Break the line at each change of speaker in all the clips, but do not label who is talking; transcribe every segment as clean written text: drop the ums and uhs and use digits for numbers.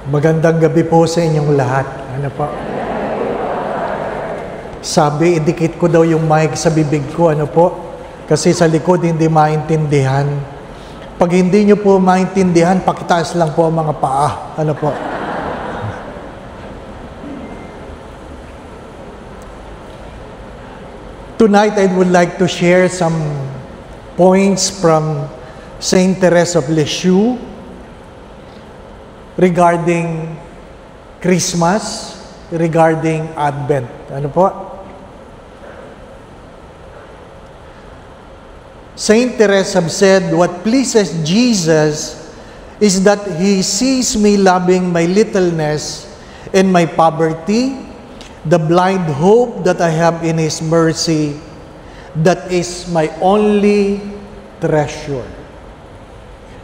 Magandang gabi po sa inyong lahat. Ano po? Sabi, idikit ko daw yung mic sa bibig ko. Ano po? Kasi sa likod hindi maintindihan. Pag hindi nyo po maintindihan, pakitaas lang po ang mga paa. Ano po? Tonight, I would like to share some points from Saint Teresa of Lisieux regarding Christmas, regarding Advent. Ano po? Saint Teresa said, "What pleases Jesus is that He sees me loving my littleness and my poverty, the blind hope that I have in His mercy, that is my only treasure."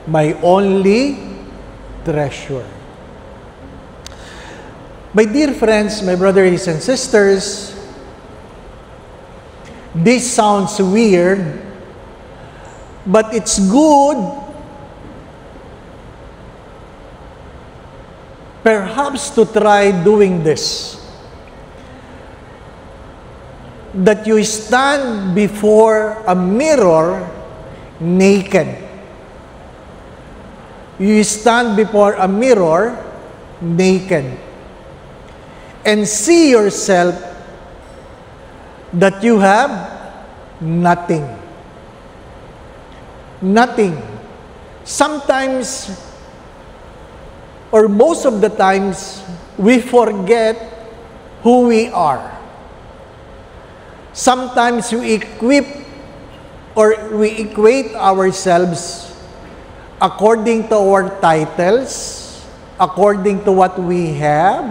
My only treasure. My dear friends, my brothers and sisters, this sounds weird, but it's good perhaps to try doing this. That you stand before a mirror naked. You stand before a mirror naked and see yourself that you have nothing. Nothing. Sometimes, or most of the times, we forget who we are. Sometimes we equate ourselves according to our titles, according to what we have,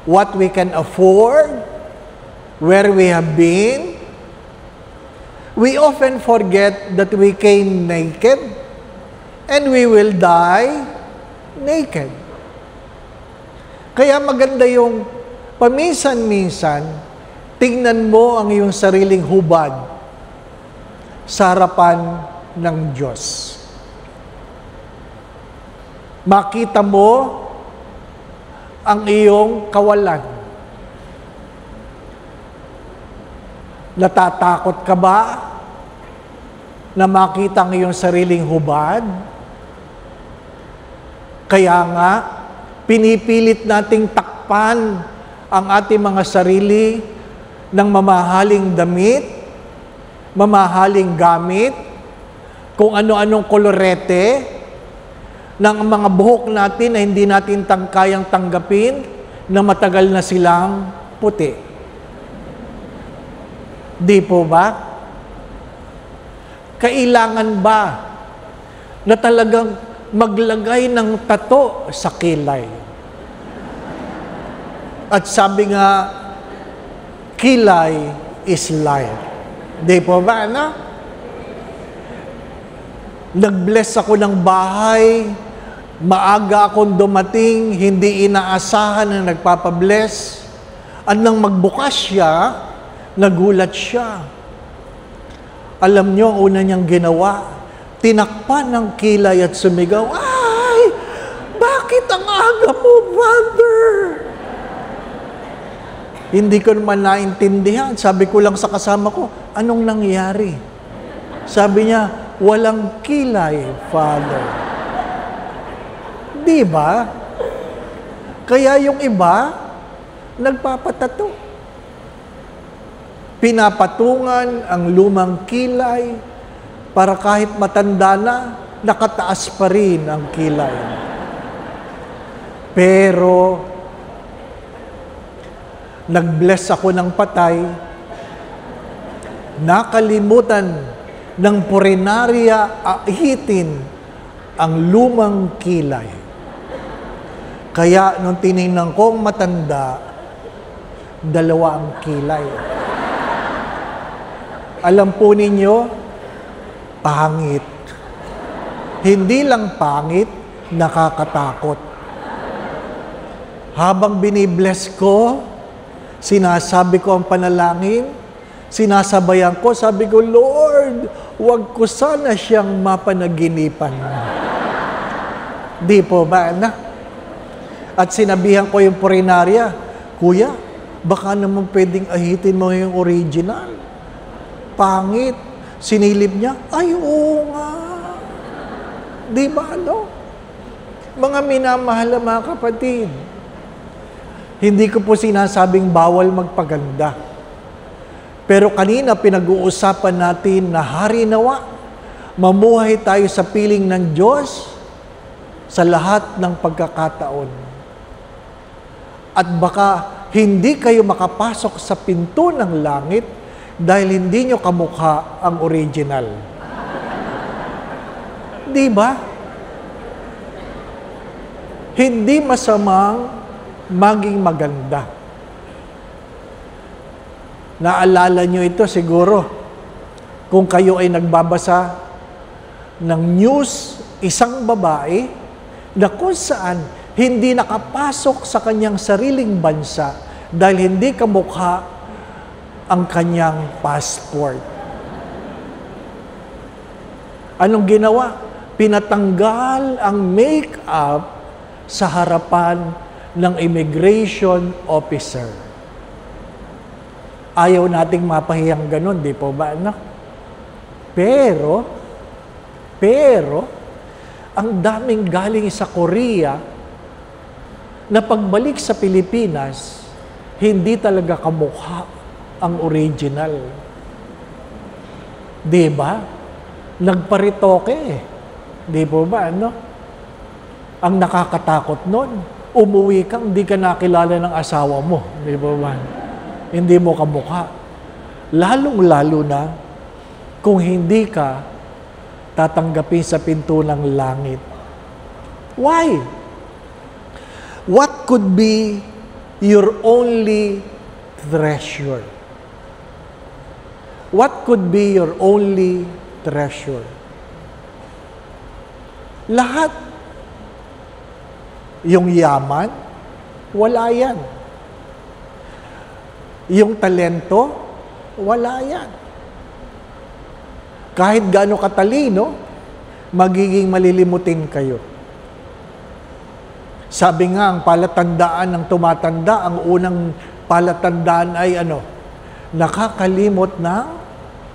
what we can afford, where we have been. We often forget that we came naked and we will die naked. Kaya maganda yung paminsan-minsan, tingnan mo ang iyong sariling hubad sa harapan ng Diyos. Makita mo ang iyong kawalan. Natatakot ka ba na makita ang iyong sariling hubad? Kaya nga, pinipilit nating takpan ang ating mga sarili ng mamahaling damit, mamahaling gamit, kung ano-anong kolorete, ng mga buhok natin na hindi natin kayang tanggapin na matagal na silang puti. Di po ba? Kailangan ba na talagang maglagay ng tato sa kilay? At sabi nga, kilay is life. Di po ba, ano? Nag-bless ako ng bahay, maaga akong dumating, hindi inaasahan na nagpapabless. At nang magbukas siya, nagulat siya. Alam niyo, ang una niyang ginawa, tinakpan ng kilay at sumigaw, "Ay! Bakit ang aga mo, Father?" Hindi ko naman naintindihan. Sabi ko lang sa kasama ko, "Anong nangyari?" Sabi niya, "Walang kilay, Father." Di ba? Kaya yung iba, nagpapatato. Pinapatungan ang lumang kilay para kahit matanda na, nakataas pa rin ang kilay. Pero, nag-bless ako ng patay, nakalimutan ng purinarya ahitin ang lumang kilay. Kaya nung tinignan kong matanda, dalawa ang kilay. Alam po ninyo, pangit. Hindi lang pangit, nakakatakot. Habang binibless ko, sinasabi ko ang panalangin, sinasabayan ko, sabi ko, "Lord, huwag ko sana siyang mapanaginipan." Di po ba, anak? At sinabihan ko yung purinarya, Kuya, baka naman pwedeng ahitin mo yung original. Pangit. Sinilip niya, ay oo nga. Di ba ano? Mga minamahal na mga kapatid, hindi ko po sinasabing bawal magpaganda. Pero kanina pinag-uusapan natin na hari nawa, mamuhay tayo sa piling ng Diyos sa lahat ng pagkakataon. At baka hindi kayo makapasok sa pinto ng langit dahil hindi nyo kamukha ang original. Di ba? Hindi masamang maging maganda. Naalala nyo ito siguro kung kayo ay nagbabasa ng news, isang babae na kung saan hindi nakapasok sa kanyang sariling bansa dahil hindi kamukha ang kanyang passport. Anong ginawa? Pinatanggal ang make-up sa harapan ng immigration officer. Ayaw nating mapahiyang ganun, di po ba? No? Pero, ang daming galing sa Korea na pagbalik sa Pilipinas, hindi talaga kamukha ang original. Di ba? Nagparitoke eh. Di po ba? No? Ang nakakatakot nun, umuwi kang, di ka nakilala ng asawa mo. Di po ba? Hindi mo kamukha. Lalong-lalo na kung hindi ka tatanggapin sa pinto ng langit. Why? What could be your only treasure? What could be your only treasure? Lahat. Yung yaman, wala yan. Yung talento, wala yan. Kahit gaano katalino, magiging malilimutin kayo. Sabi nga, ang palatandaan ng tumatanda, ang unang palatandaan ay ano? Nakakalimot ng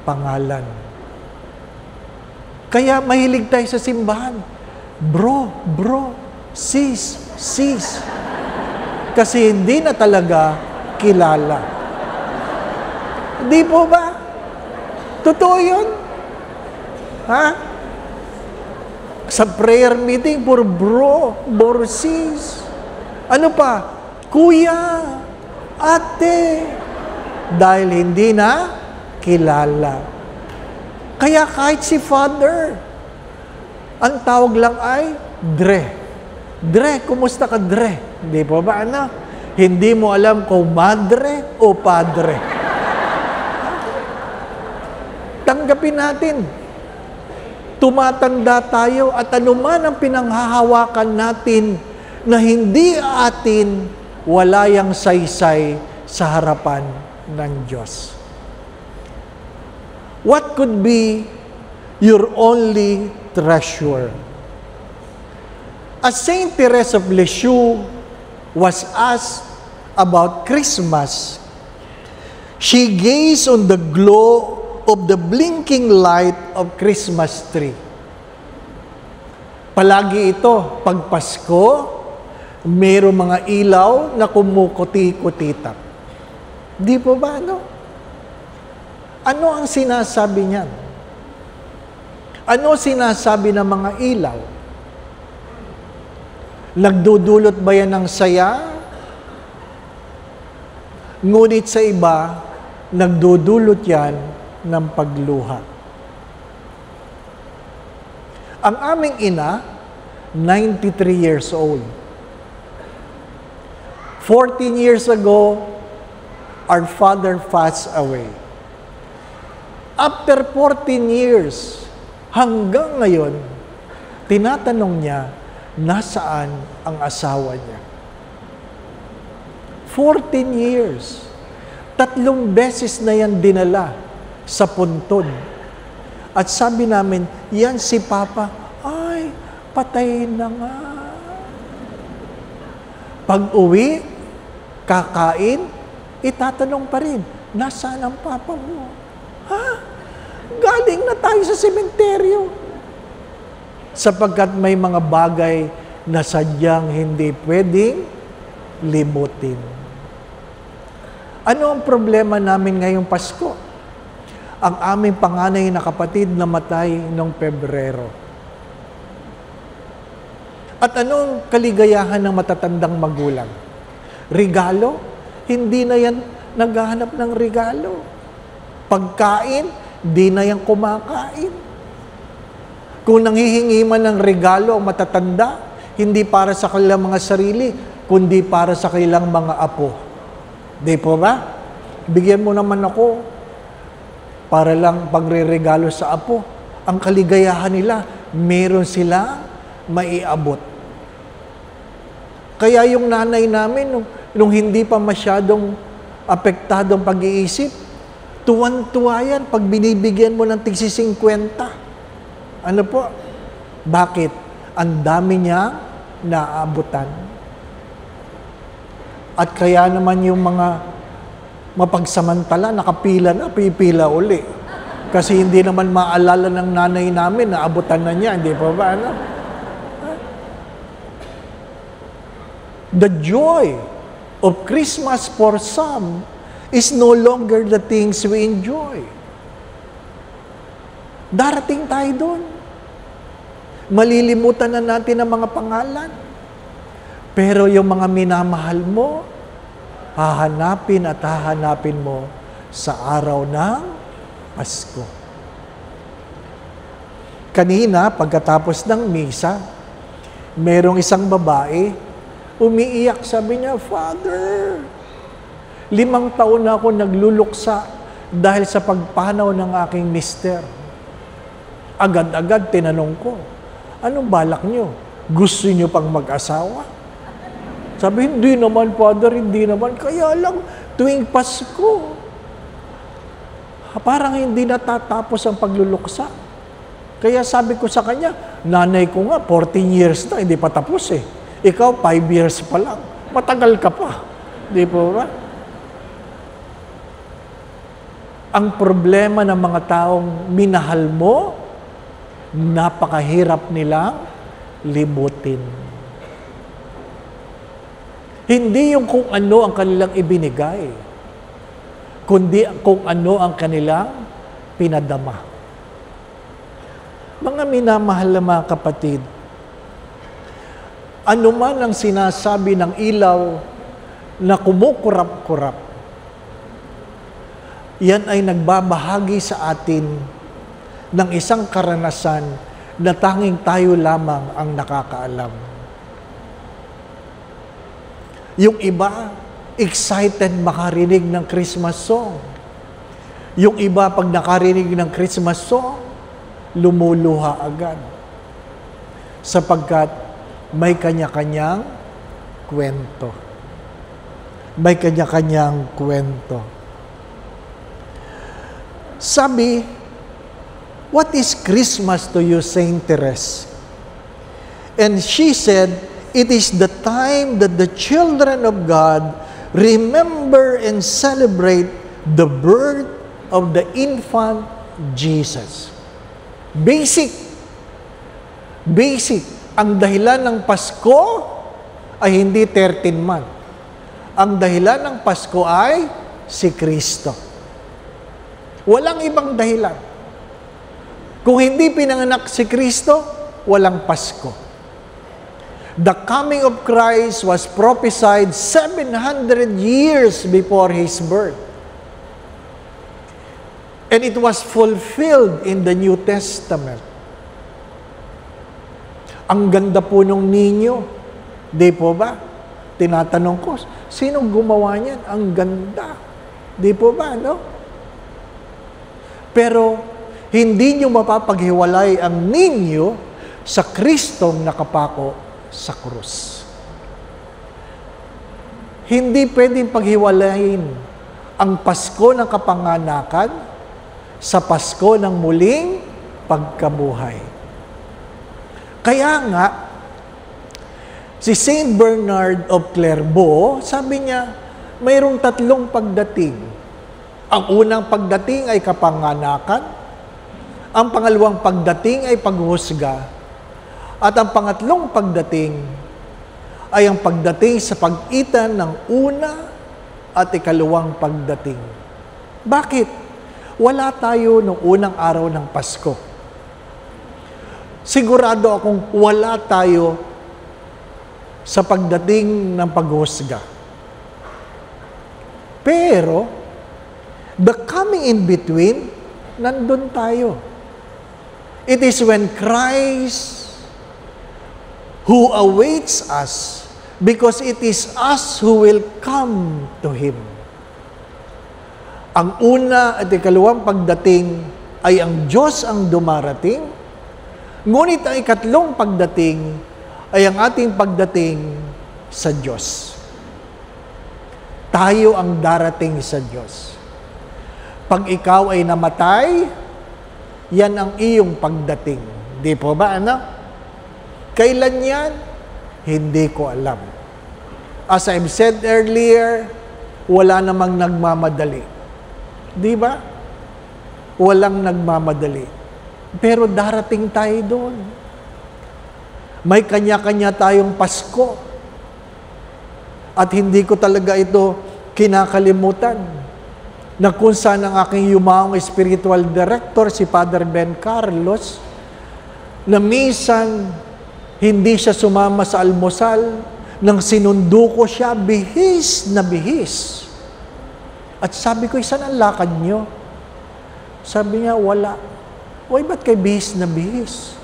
pangalan. Kaya mahilig tayo sa simbahan. Bro, sis. Kasi hindi na talaga kilala. Di po ba? Totoo yun? Ha? Sa prayer meeting, bro, sis. Ano pa? Kuya, ate. Dahil hindi na kilala. Kaya kahit si Father, ang tawag lang ay Dre. Dre, kumusta ka, Dre? Di po ba, ano? Hindi mo alam kung madre o padre. Tanggapin natin. Tumatanda tayo at anuman ang pinanghahawakan natin na hindi atin, wala yang saysay sa harapan ng Diyos. What could be your only treasure? As Saint Therese of Lisieux was asked about Christmas, she gazed on the glow of the blinking light of Christmas tree. Palagi ito, pag Pasko, mayroong mga ilaw na kumukuti-kutitak. Di po ba, ano? Ano ang sinasabi niyan? Ano sinasabi ng mga ilaw? Nagdudulot ba yan ng saya? Ngunit sa iba, nagdudulot yan ng pagluha. Ang aming ina, 93 years old. 14 years ago, our father passed away. After 14 years, hanggang ngayon, tinatanong niya, nasaan ang asawa niya? 14 years. 3 beses na yan dinala sa puntod. At sabi namin, yan si Papa, ay, patay na nga. Pag-uwi, kakain, itatanong pa rin, nasaan ang papa mo? Ha? Galing na tayo sa sementeryo. Sapagkat may mga bagay na sadyang hindi pwedeng limutin. Ano ang problema namin ngayong Pasko? Ang aming panganay na kapatid namatay noong Pebrero. At anong kaligayahan ng matatandang magulang? Regalo? Hindi na yan naghahanap ng regalo. Pagkain? Di na yan kumakain. Kung nanghihingi man ng regalo ang matatanda, hindi para sa kanilang mga sarili, kundi para sa kanilang mga apo. Di po ba? Bigyan mo naman ako para lang pagre-regalo sa apo. Ang kaligayahan nila, meron sila maiabot. Kaya yung nanay namin, nung hindi pa masyadong apektadong pag-iisip, tuwan-tuwa yan pag binibigyan mo ng tigsi 50. Ano po? Bakit? Ang dami niya naabutan. At kaya naman yung mga mapagsamantala, nakapila na, pipila uli. Kasi hindi naman maalala ng nanay namin na abutan na niya, hindi pa ba? Ano? The joy of Christmas for some is no longer the things we enjoy. Darating tayo doon. Malilimutan na natin ang mga pangalan. Pero yung mga minamahal mo, hahanapin at hahanapin mo sa araw ng Pasko. Kanina, pagkatapos ng misa, merong isang babae, umiiyak, sabi niya, Father, 5 taon na ako nagluluksa dahil sa pagpanaw ng aking mister. Agad-agad tinanong ko, anong balak niyo? Gusto niyo pang mag-asawa? Sabi, hindi naman, Father, hindi naman. Kaya lang, tuwing Pasko, parang hindi natatapos ang pagluluksa. Kaya sabi ko sa kanya, nanay ko nga, 14 years na, hindi pa tapos eh. Ikaw, 5 years pa lang. Matagal ka pa. Di po ba? Ang problema ng mga taong minahal mo, napakahirap nilang limutin. Hindi yung kung ano ang kanilang ibinigay, kundi kung ano ang kanilang pinadama. Mga minamahal na mga kapatid, ano man ang sinasabi ng ilaw na kumukurap-kurap, yan ay nagbabahagi sa atin ng isang karanasan na tanging tayo lamang ang nakakaalam. Yung iba, excited makarinig ng Christmas song. Yung iba, pag nakarinig ng Christmas song, lumuluha agad. Sapagkat may kanya-kanyang kwento. May kanya-kanyang kwento. Sabi, what is Christmas to you, Saint Therese? And she said, it is the time that the children of God remember and celebrate the birth of the infant Jesus. Basic. Ang dahilan ng Pasko ay hindi 13 month. Ang dahilan ng Pasko ay si Kristo. Walang ibang dahilan. Kung hindi pinanganak si Kristo, walang Pasko. The coming of Christ was prophesied 700 years before His birth. And it was fulfilled in the New Testament. Ang ganda po nung ninyo. Di po ba? Tinatanong ko, sinong gumawa niyan? Ang ganda. Di po ba, no? Pero, hindi nyo mapapaghiwalay ang ninyo sa Kristong nakapako sa krus. Hindi pwedeng paghiwalayin ang Pasko ng kapanganakan sa Pasko ng muling pagkabuhay. Kaya nga, Si Saint Bernard of Clairvaux, sabi niya, mayroong 3 pagdating. Ang unang pagdating ay kapanganakan, ang pangalawang pagdating ay paghuhusga, at ang pangatlong pagdating ay ang pagdating sa pagitan ng una at ikalawang pagdating. Bakit? Wala tayo noong unang araw ng Pasko. Sigurado akong wala tayo sa pagdating ng paghuhusga. Pero, the coming in between, nandun tayo. It is when Christ who awaits us, because it is us who will come to Him. Ang una at ikalawang pagdating ay ang Diyos ang dumarating, ngunit ang ikatlong pagdating ay ang ating pagdating sa Diyos. Tayo ang darating sa Diyos. Pag ikaw ay namatay, yan ang iyong pagdating. Di po ba, ano? Kailan yan? Hindi ko alam. As I've said earlier, wala namang nagmamadali. Di ba? Walang nagmamadali. Pero darating tayo doon. May kanya-kanya tayong Pasko. At hindi ko talaga ito kinakalimutan na kung saan ang aking yumaong spiritual director, si Father Ben Carlos, na minsan hindi siya sumama sa almusal, nang sinundo ko siya, bihis na bihis. At sabi ko, saan ang lakad niyo? Sabi niya, wala. Uy, ba't kay bihis na bihis?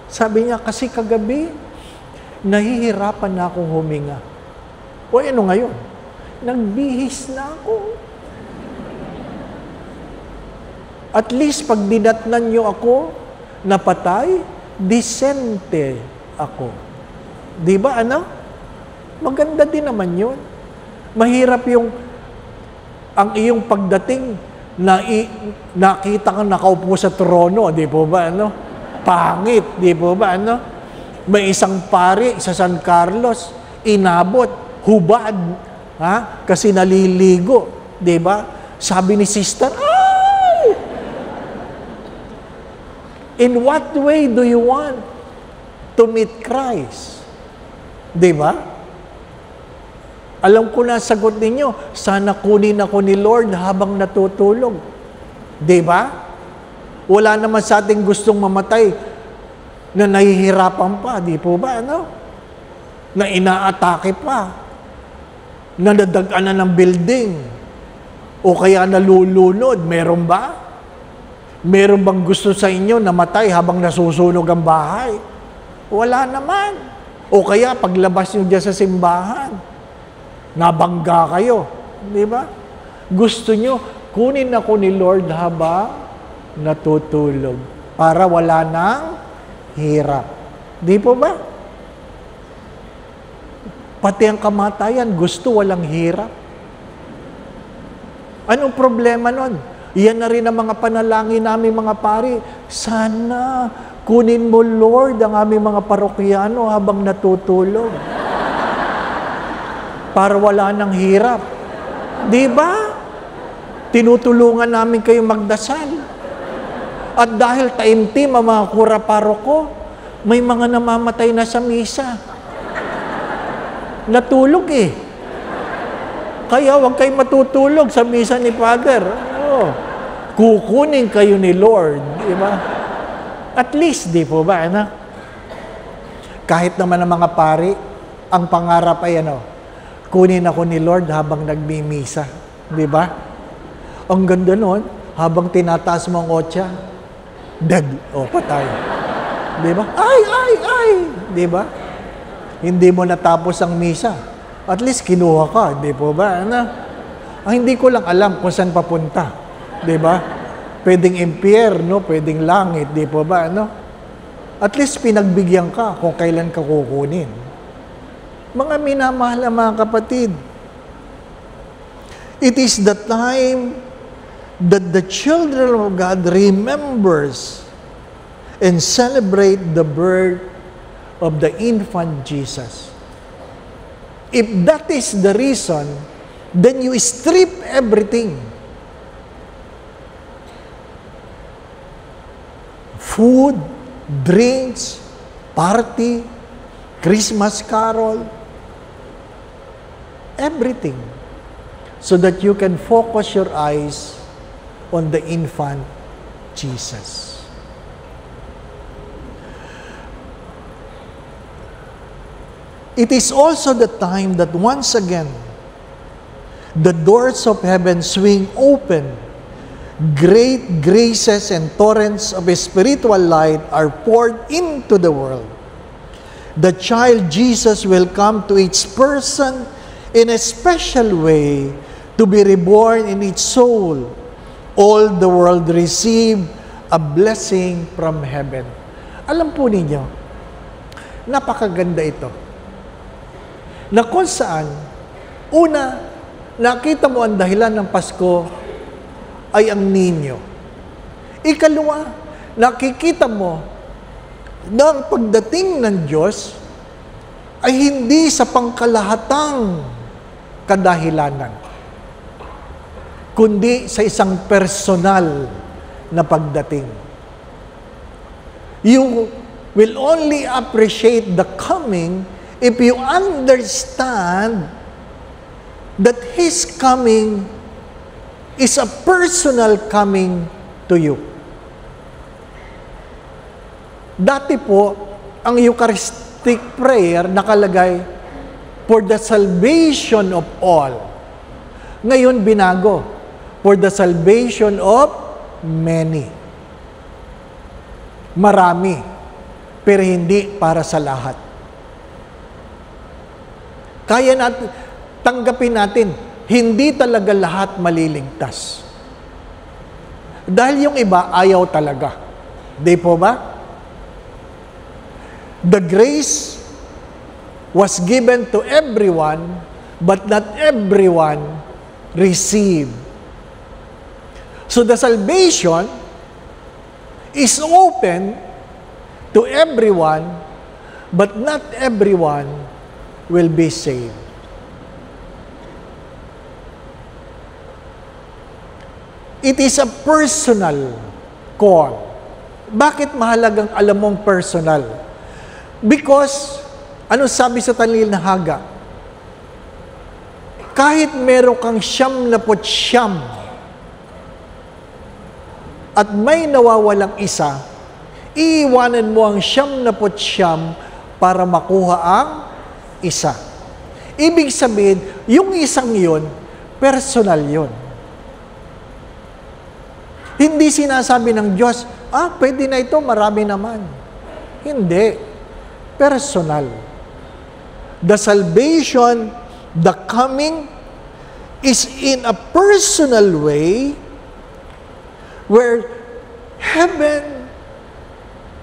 Sabi niya, kasi kagabi, nahihirapan na akong huminga. O ano ngayon? Nagbihis na ako. At least, pag dinatnan niyo ako, napatay, disente ako. Di ba, ano? Maganda din naman yun. Mahirap ang iyong pagdating na nakita kang nakaupo sa trono, di po ba, ano? Pangit, di po ba, ano? May isang pari sa San Carlos, inabot, hubad, ha? Kasi naliligo, di ba? Sabi ni sister, ay! In what way do you want to meet Christ? Di ba? Alam ko na sagot ninyo, sana kunin ako ni Lord habang natutulog. Di ba? Wala naman sa ating gustong mamatay na nahihirapan pa, di po ba, ano? Na inaatake pa, na nadagana ng building, o kaya nalulunod, meron ba? Meron bang gusto sa inyo na matay habang nasusunog ang bahay? Wala naman. O kaya paglabas nyo dyan sa simbahan, nabangga kayo, di ba? Gusto nyo, kunin ako ni Lord habang natutulog para wala nang hirap. Di po ba? Pati ang kamatayan, gusto walang hirap. Anong problema nun? Iyan na rin ang mga panalangin namin mga pari. Sana kunin mo, Lord, ang aming mga parokyano habang natutulog. Para wala nang hirap. Di ba? Tinutulungan namin kayong magdasal. At dahil taimtim ang mga kura-paroko, may mga namamatay na sa misa. Natulog eh. Kaya huwag kayo matutulog sa misa ni Father. Oh, kukunin kayo ni Lord. Di ba? At least, di po ba? Ano? Kahit naman ang mga pari, ang pangarap ay ano, kunin ako ni Lord habang nagmimisa. Di ba? Ang ganda nun, habang tinataas mo ang otya, dead. O, patay. Di ba? Ay! Di ba? Hindi mo natapos ang misa. At least kinuha ka. Di po ba? Ano? Ang hindi ko lang alam kung saan papunta. Di ba? Pwedeng impyerno, pwedeng langit. Di po ba? Ano? At least pinagbigyan ka kung kailan ka kukunin. Mga minamahal na mga kapatid, it is the time that the children of God remembers and celebrate the birth of the infant Jesus. If that is the reason, then you strip everything. Food, drinks, party, Christmas carol, everything. So that you can focus your eyes on the infant Jesus. It is also the time that once again, the doors of heaven swing open. Great graces and torrents of spiritual light are poured into the world. The child Jesus will come to each person in a special way to be reborn in its soul. All the world receive a blessing from heaven. Alam po ninyo, napakaganda ito. Na kung saan, una, nakita mo ang dahilan ng Pasko ay ang ninyo. Ikalawa, nakikita mo na ang pagdating ng Diyos ay hindi sa pangkalahatang kadahilanan, kundi sa isang personal na pagdating. You will only appreciate the coming if you understand that His coming is a personal coming to you. Dati po, ang Eucharistic prayer nakalagay, for the salvation of all. Ngayon binago, for the salvation of many. Marami, pero hindi para sa lahat. Kaya natin, tanggapin natin, hindi talaga lahat maliligtas. Dahil yung iba, ayaw talaga. Di po ba? The grace was given to everyone, but not everyone received. So the salvation is open to everyone, but not everyone will be saved. It is a personal call. Bakit mahalagang alam mong personal? Because, ano sabi sa Talinil na Haga? Kahit meron kang 99 at may nawawalang isa, iiwanan mo ang 99 para makuha ang isa. Ibig sabihin, yung isang yun, personal yun. Hindi sinasabi ng Diyos, pwede na ito, marami naman. Hindi. Personal. The salvation, the coming, is in a personal way where heaven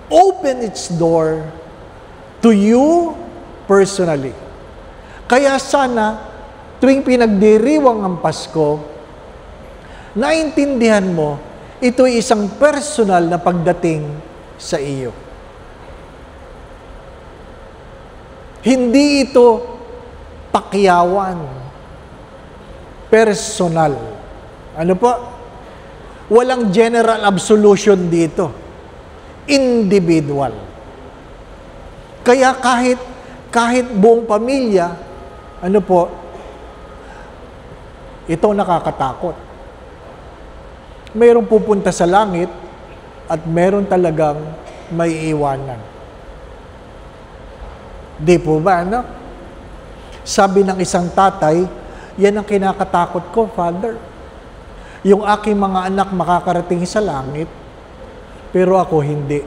open its door to you personally. Kaya sana, tuwing pinagdiriwang ang Pasko, naintindihan mo, ito'y isang personal na pagdating sa iyo. Hindi ito pakyawan. Personal. Ano po? Walang general absolution dito. Individual. Kaya kahit buong pamilya, ano po, ito nakakatakot. Mayroong pupunta sa langit at mayroon talagang may iwanan. Di po ba, ano? Sabi ng isang tatay, yan ang kinakatakot ko, Father. Yung aking mga anak makakarating sa langit, pero ako hindi.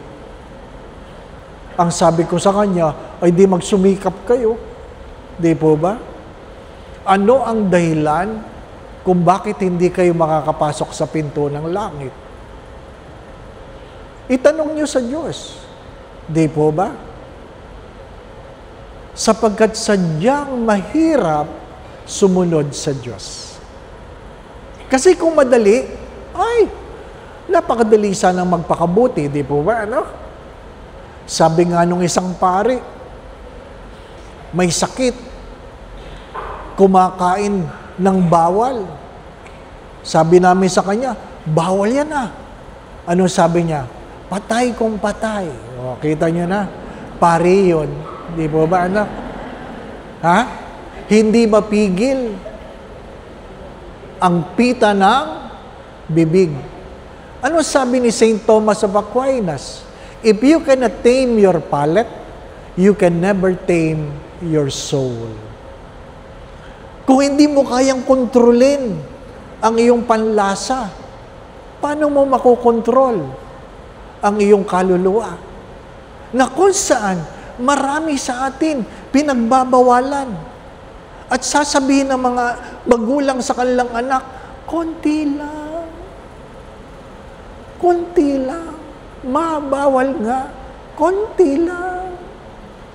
Ang sabi ko sa kanya, ay di magsumikap kayo. Di po ba? Ano ang dahilan kung bakit hindi kayo makakapasok sa pinto ng langit? Itanong nyo sa Diyos. Di po ba? Sapagkat sadyang mahirap sumunod sa Diyos. Kasi kung madali, ay, napakadali sanang magpakabuti, di po ba, ano? Sabi nga nung isang pari, may sakit, kumakain ng bawal. Sabi namin sa kanya, bawal yan ah. Ano sabi niya? Patay kung patay. O, kita nyo na, pare yun. Di po ba anak? Ha? Hindi mapigil ang pita ng bibig. Ano sabi ni St. Thomas of Aquinas? If you cannot tame your palate, you can never tame your soul. Kung hindi mo kayang kontrolin ang iyong panlasa, paano mo makokontrol ang iyong kaluluwa? Na kung saan marami sa atin pinagbabawalan at sasabihin ng mga magulang sa kanilang anak, konti lang, mabawal nga, konti lang.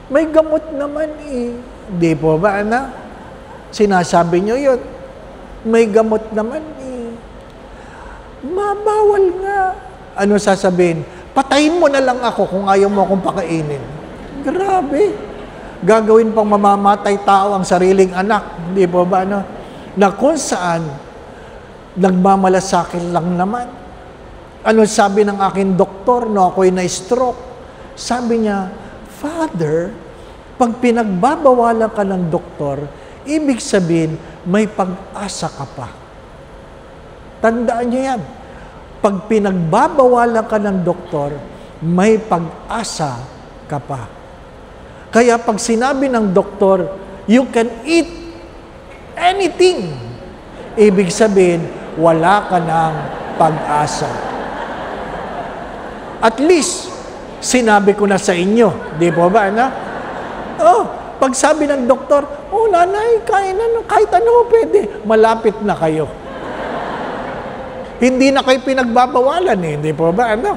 May gamot naman eh. Di po ba, anak? Sinasabi nyo yun. May gamot naman eh. Mabawal nga. Ano sasabihin? Patayin mo na lang ako kung ayaw mo akong pakainin. Grabe. Gagawin pang mamamatay tao ang sariling anak. Di po ba, ano? Na kung saan, nagmamalasakit lang naman. Ano sabi ng aking doktor, no, ako'y na-stroke? Sabi niya, Father, pag pinagbabawalan ka ng doktor, ibig sabihin, may pag-asa ka pa. Tandaan niyo yan. Pag pinagbabawalan ka ng doktor, may pag-asa ka pa. Kaya pag sinabi ng doktor, you can eat anything, ibig sabihin, wala ka ng pag-asa. At least, sinabi ko na sa inyo. Di po ba, anak? Oh, pag sabi ng doktor, oh, nanay, kahit ano pwede. Malapit na kayo. Hindi na kayo pinagbabawalan eh. Di po ba, ano?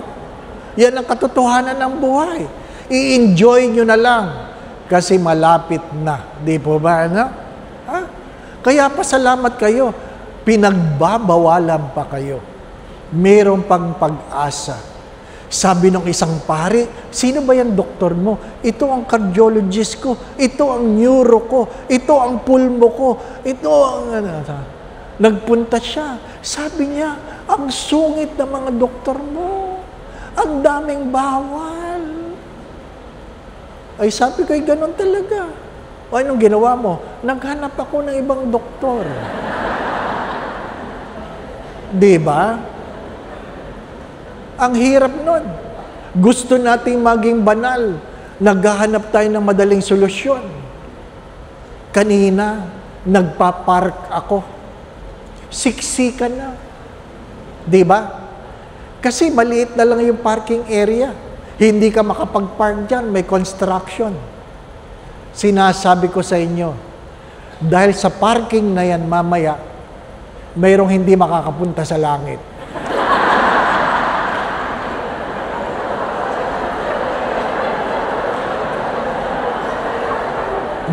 Yan ang katotohanan ng buhay. I-enjoy nyo na lang. Kasi malapit na. Di po ba, ano? Ha? Kaya pasalamat kayo. Pinagbabawalan pa kayo. Meron pang pag-asa. Sabi ng isang pare, sino ba yan doktor mo? Ito ang cardiologist ko, ito ang neuro ko, ito ang pulmo ko, ito ang... Nagpunta siya. Sabi niya, ang sungit ng mga doktor mo. Ang daming bawal. Ay sabi ko, ganun talaga. O anong ginawa mo? Naghanap ako ng ibang doktor. Diba? Ang hirap nun. Gusto nating maging banal. Naghahanap tayo ng madaling solusyon. Kanina, nagpa-park ako. Siksikan na. Diba? Kasi maliit na lang yung parking area. Hindi ka makapag-park dyan, may construction. Sinasabi ko sa inyo, dahil sa parking na yan mamaya, mayroong hindi makakapunta sa langit.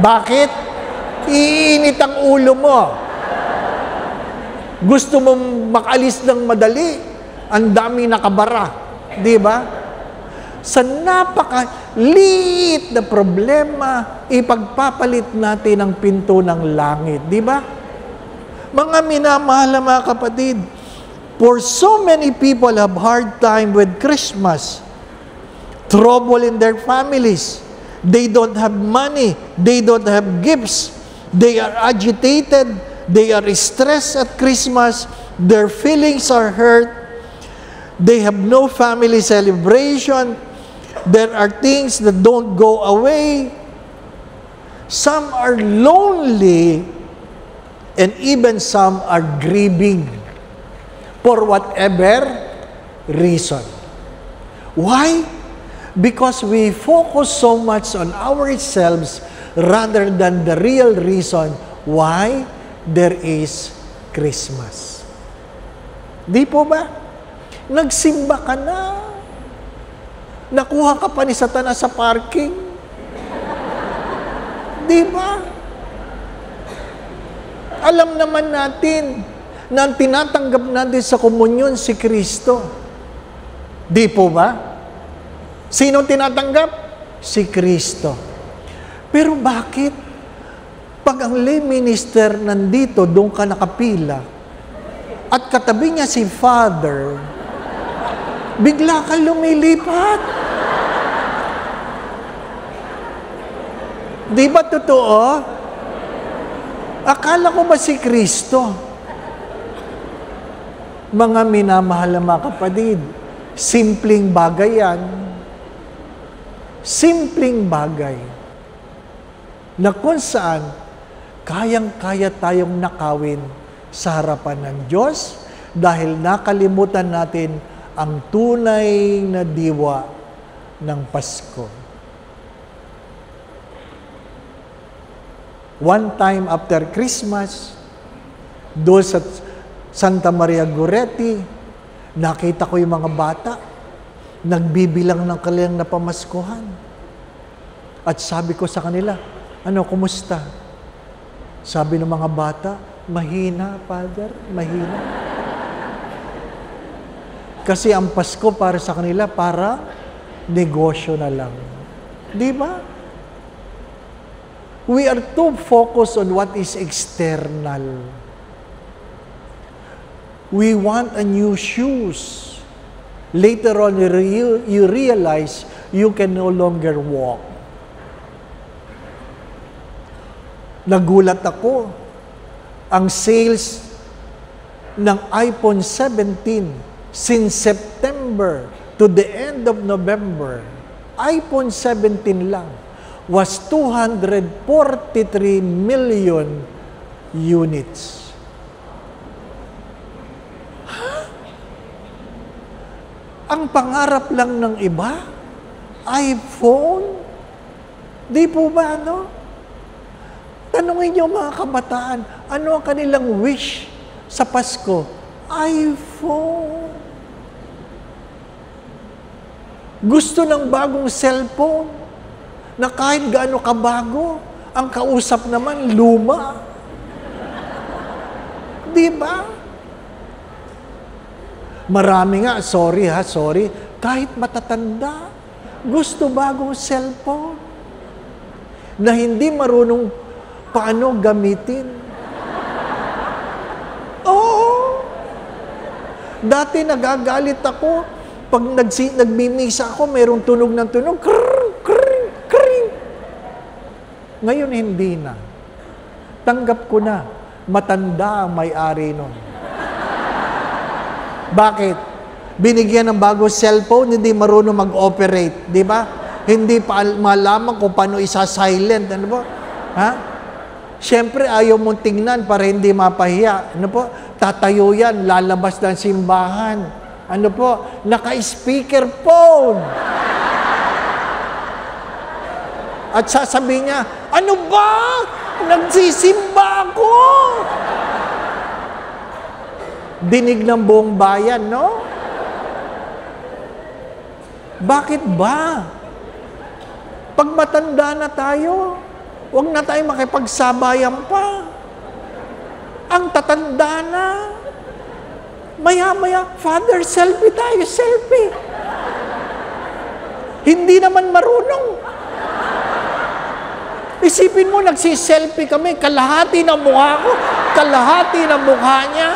Bakit? Iinit ang ulo mo. Gusto mong makalis ng madali, ang dami nakabara. Di ba? Sa napakaliit na problema, ipagpapalit natin ang pinto ng langit. Di ba? Mga minamahal na mga kapatid, for so many people have hard time with Christmas, trouble in their families, they don't have money, they don't have gifts, they are agitated, they are stressed at Christmas, their feelings are hurt, they have no family celebration, there are things that don't go away, some are lonely, and even some are grieving for whatever reason. Why? Because we focus so much on ourselves rather than the real reason why there is Christmas. Di po ba? Nagsimba ka na. Nakuha ka pa ni Satanas sa parking. Di ba? Alam naman natin na ang tinatanggap natin sa komunyon si Kristo. Di po ba? Sino tinatanggap? Si Kristo. Pero bakit? Pag ang lay minister nandito, doon ka nakapila, at katabi niya si Father, bigla ka lumilipat. Di ba totoo? Akala ko ba si Kristo? Mga minamahal na mga kapatid, simpleng bagay yan. Simpleng bagay na kung saan kayang-kaya tayong nakawin sa harapan ng Diyos dahil nakalimutan natin ang tunay na diwa ng Pasko. One time after Christmas, doon sa Santa Maria Goretti, nakita ko yung mga bata, nagbibilang ng kanilang napamaskuhan. At sabi ko sa kanila, kumusta? Sabi ng mga bata, mahina, Father, mahina. Kasi ang Pasko para sa kanila, para negosyo na lang. Di ba? We are too focused on what is external. We want a new shoes. Later on, you realize you can no longer walk. Nagulat ako. Ang sales ng iPhone 17 since September to the end of November, iPhone 17 lang, was 243 million units. Huh? Ang pangarap lang ng iba, iPhone? Di po ba, Tanungin niyo mga kabataan, ano ang kanilang wish sa Pasko? iPhone. Gusto ng bagong cellphone na kahit gaano kabago, ang kausap naman luma. Di ba? Marami nga, sorry, kahit matatanda, gusto bagong cellphone na hindi marunong paano gamitin. Oo. Dati nagagalit ako, pag nagmimisa ako, mayroong tunog ng tunog, krrr, krrr, krrr. Ngayon hindi na. Tanggap ko na, matanda ang may-ari nun. Bakit? Binigyan ng bagong cellphone, hindi marunong mag-operate, di ba? Hindi pa malaman kung paano isa-silent, ano ba? Ha? Siyempre, ayaw mong tingnan para hindi mapahiya. Ano po? Tatayo yan, lalabas ng simbahan. Ano po? Naka-speakerphone. At sasabihin niya, ano ba? Nagsisimba ako. Dinig ng buong bayan, no? Bakit ba? Pag matanda na tayo, huwag na tayo makipagsabayan pa. Ang tatanda na. Maya-maya, Father, selfie tayo, selfie. Hindi naman marunong. Isipin mo, nagsiselfie kami, kalahati ng mukha ko, kalahati ng mukha niya.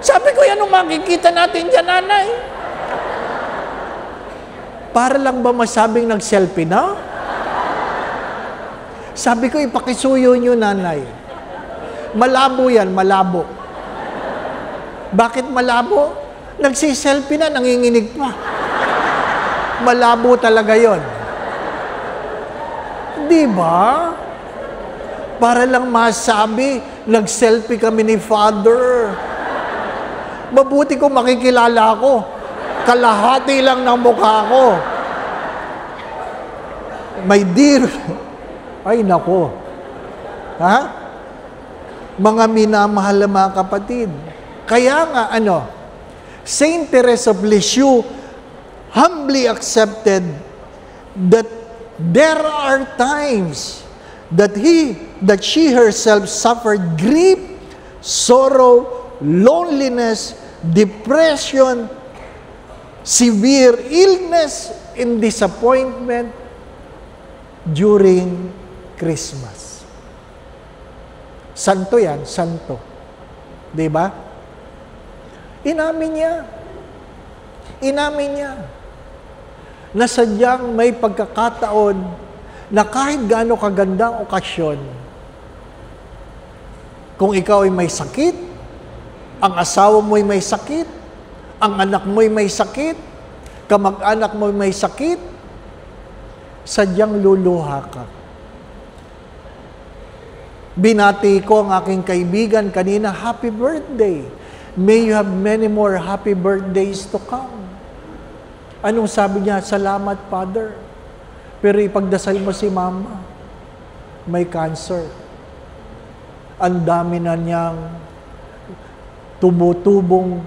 Sabi ko, yan ang makikita natin dyan, nanay. Para lang ba masabing nag-selfie na? Sabi ko, ipakisuyo nyo, nanay. Malabo yan, malabo. Bakit malabo? Nagsiselfie na, nanginginig pa. Malabo talaga yon. Di ba? Para lang masabi, nag-selfie kami ni Father. Mabuti kung makikilala ako. Kalahati lang ng mukha ko. My dear, ay nako. Ha? Mga minamahal na mga kapatid. Kaya nga, Saint Teresa of Lisieux humbly accepted that there are times that she herself suffered grief, sorrow, loneliness, depression, severe illness, and disappointment. during Christmas. Santo yan, santo. Diba? Inamin niya. Inamin niya. Na sadyang may pagkakataon na kahit gaano kagandang okasyon, kung ikaw ay may sakit, ang asawa mo ay may sakit, ang anak mo ay may sakit, kamag-anak mo ay may sakit, sadyang luluha ka. Binati ko ang aking kaibigan kanina, happy birthday. May you have many more happy birthdays to come. Anong sabi niya? Salamat, Father. Pero ipagdasal mo si Mama. May cancer. Ang dami na niyang tumutubong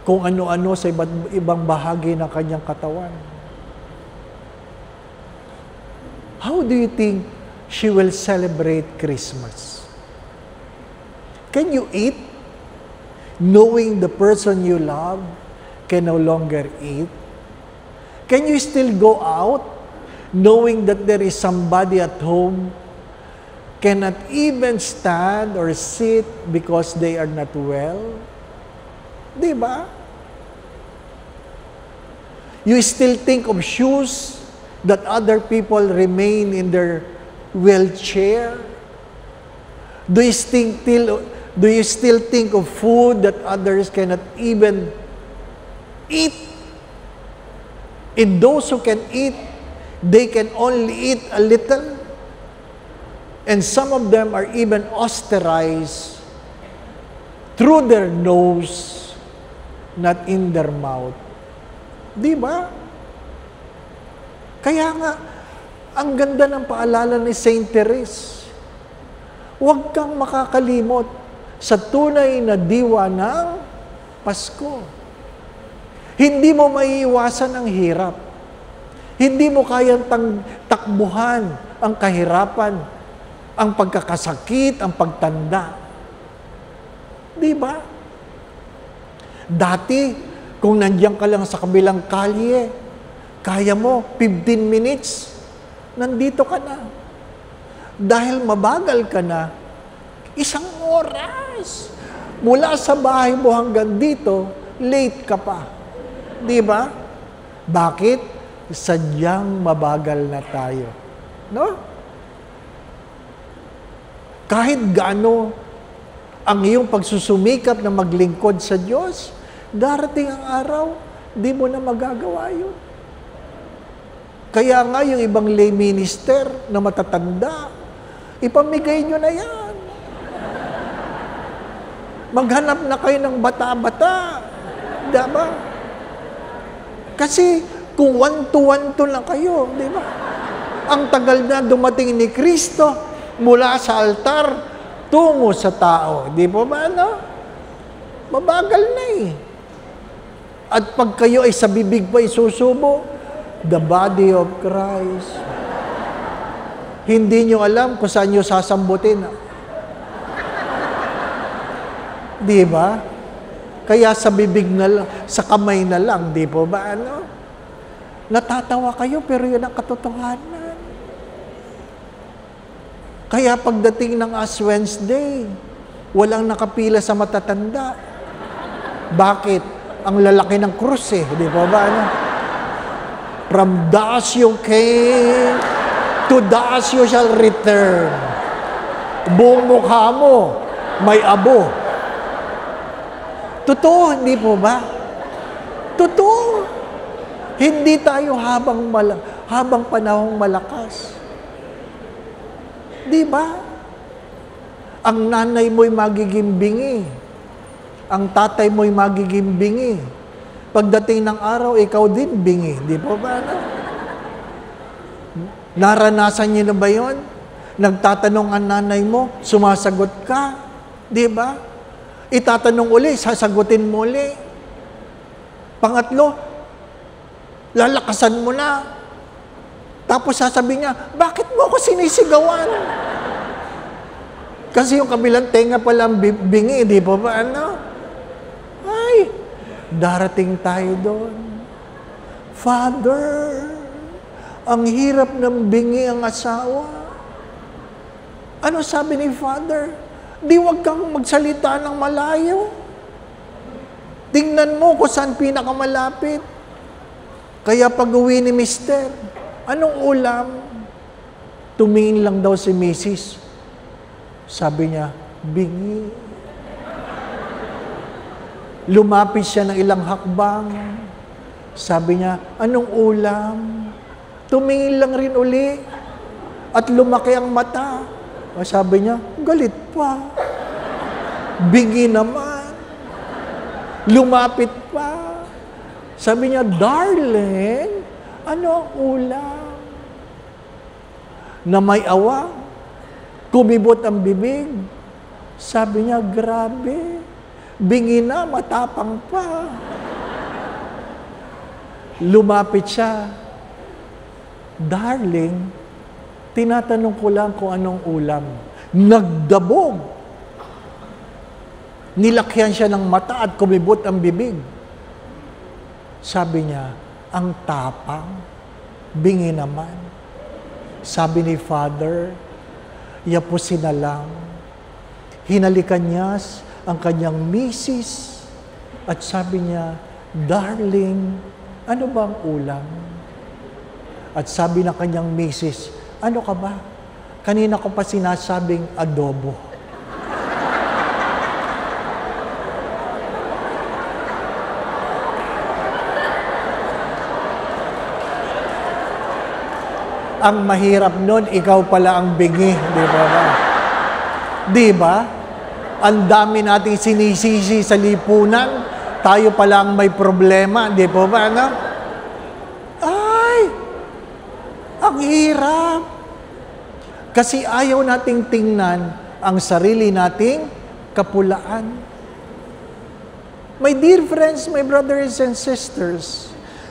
kung ano-ano sa ibang bahagi ng kanyang katawan. How do you think she will celebrate Christmas? Can you eat knowing the person you love can no longer eat? Can you still go out knowing that there is somebody at home cannot even stand or sit because they are not well? Diba? You still think of shoes that other people remain in their wheelchair? Do you still think of food that others cannot even eat? And those who can eat, they can only eat a little. And some of them are even ostracized through their nose, not in their mouth. Di ba? Kaya nga, ang ganda ng paalala ni Saint Therese. Huwag kang makakalimot sa tunay na diwa ng Pasko. Hindi mo maiiwasan ang hirap. Hindi mo kayang takbuhan ang kahirapan, ang pagkakasakit, ang pagtanda. Di ba? Dati, kung nandiyan ka lang sa kabilang kalye, kaya mo, 15 minutes, nandito ka na. Dahil mabagal ka na, 1 oras. Mula sa bahay mo hanggang dito, late ka pa. Di ba? Bakit? Sadyang mabagal na tayo. No? Kahit gaano ang iyong pagsusumikap na maglingkod sa Diyos, darating ang araw, di mo na magagawa yun. Kaya nga yung ibang lay minister na matatanda, ipamigay nyo na yan. Maghanap na kayo ng bata-bata. Diba? Kasi kung one-to-one-to lang kayo, di ba? Ang tagal na dumating ni Kristo mula sa altar tungo sa tao. Di ba ba, no? Mabagal na eh. At pag kayo ay sa bibig pa isusubo, the body of Christ. Hindi nyo alam kung saan nyo sasambutin. Di ba? Kaya sa bibig na lang, sa kamay na lang, di po ba ano? Natatawa kayo, pero yun ang katotohanan. Kaya pagdating ng Ash Wednesday, walang nakapila sa matatanda. Bakit? Ang lalaki ng krus eh, di po ba ano? From thus you came, to thus you shall return. Buong mukha mo, may abo. Totoo, hindi po ba? Totoo. Hindi tayo habang panahong malakas. Di ba? Ang nanay mo'y magiging bingi. Ang tatay mo'y magiging bingi. Pagdating ng araw, ikaw din bingi. Di po ba? No? Naranasan niyo na ba yun? Nagtatanong ang nanay mo, sumasagot ka. Di ba? Itatanong uli, sasagutin mo uli. Pangatlo, lalakasan mo na. Tapos sasabihin niya, bakit mo ako sinisigawan? Kasi yung kabilang tenga palang bingi, di ba ba? Ano? Ay, darating tayo doon. Father, Ang hirap ng bingi ang asawa. Ano sabi ni Father? Di wag kang magsalita ng malayo. Tingnan mo kung saan pinakamalapit. Kaya pag-uwi ni Mister, anong ulam? Tumingin lang daw si Mrs. Sabi niya, bingi. Lumapit siya ng ilang hakbang. Sabi niya, anong ulam? Tumingin lang rin uli. At lumaki ang mata. Sabi niya, galit pa. Bingi naman. Lumapit pa. Sabi niya, darling, ano ang ulam? Na may awa, kumibot ang bibig. Sabi niya, grabe, bingi na, matapang pa. Lumapit siya, darling, tinatanong ko lang kung anong ulam. Nagdabog. Nilakyan siya ng mata at kumibot ang bibig. Sabi niya, ang tapang, bingi naman. Sabi ni Father, yapusin na lang. Hinalikan niya ang kanyang misis at sabi niya, darling, ano ba ang ulam? At sabi ng kanyang misis, ano ka ba? Kanina ko pa sinasabing adobo. Ang mahirap nun, ikaw pala ang bingi, di ba ba? Di ba? Ang dami nating sinisisi sa lipunan, tayo pala ang may problema, di ba ba? Ano? Ay! Ang hirap! Kasi ayaw nating tingnan ang sarili nating kapulaan. My dear friends, my brothers and sisters,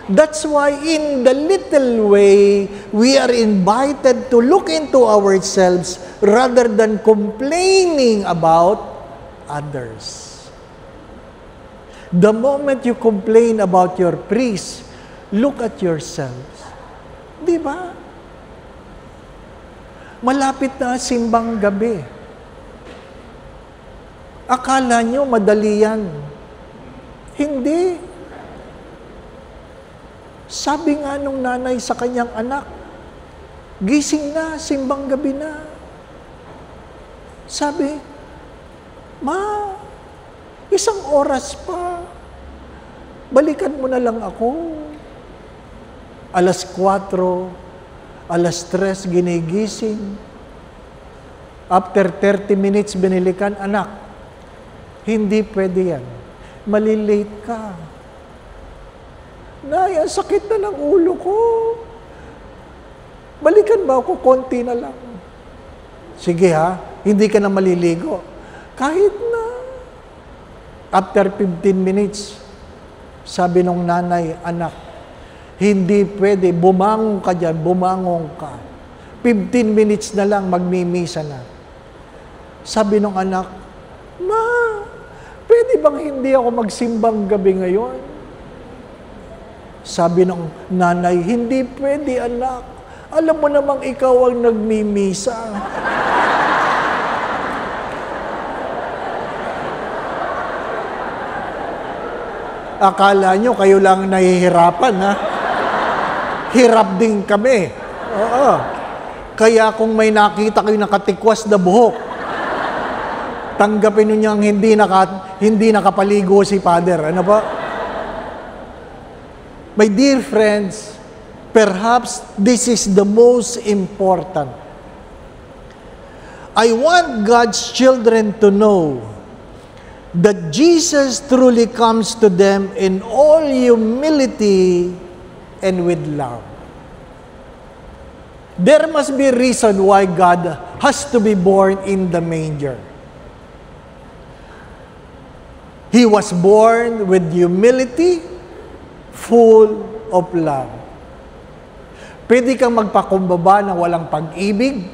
that's why in the little way, we are invited to look into ourselves rather than complaining about others. The moment you complain about your priest, look at yourselves. Di ba? Malapit na simbang gabi. Akala nyo madali yan. Hindi. Sabi nga nung nanay sa kanyang anak, gising na, simbang gabi na. Sabi, Ma, isang oras pa. Balikan mo na lang ako. 4:00, 3:00, ginigising. After 30 minutes, binilikan, anak, hindi pwede yan. Malilate ka. Nay, ang sakit na ng ulo ko. Balikan ba ako? Konti na lang. Sige ha, hindi ka na maliligo. Kahit na. After 15 minutes, sabi nung nanay, anak, hindi pwede, bumangon ka dyan, bumangon ka. 15 minutes na lang, magmimisa na. Sabi nung anak, Ma, pwede bang hindi ako magsimbang gabi ngayon? Sabi ng nanay, hindi pwede anak. Alam mo namang ikaw ang nagmimisa. Akala nyo, kayo lang nahihirapan, ha? Hirap din kami. Oo. Kaya kung may nakita kayo nakatikwas na buhok, tanggapin nyo niyang hindi nakapaligo si Father. Ano ba? My dear friends, perhaps this is the most important. I want God's children to know that Jesus truly comes to them in all humility and with love. There must be a reason why God has to be born in the manger. He was born with humility, full of love. Pwede kang magpakumbaba ng walang pag-ibig,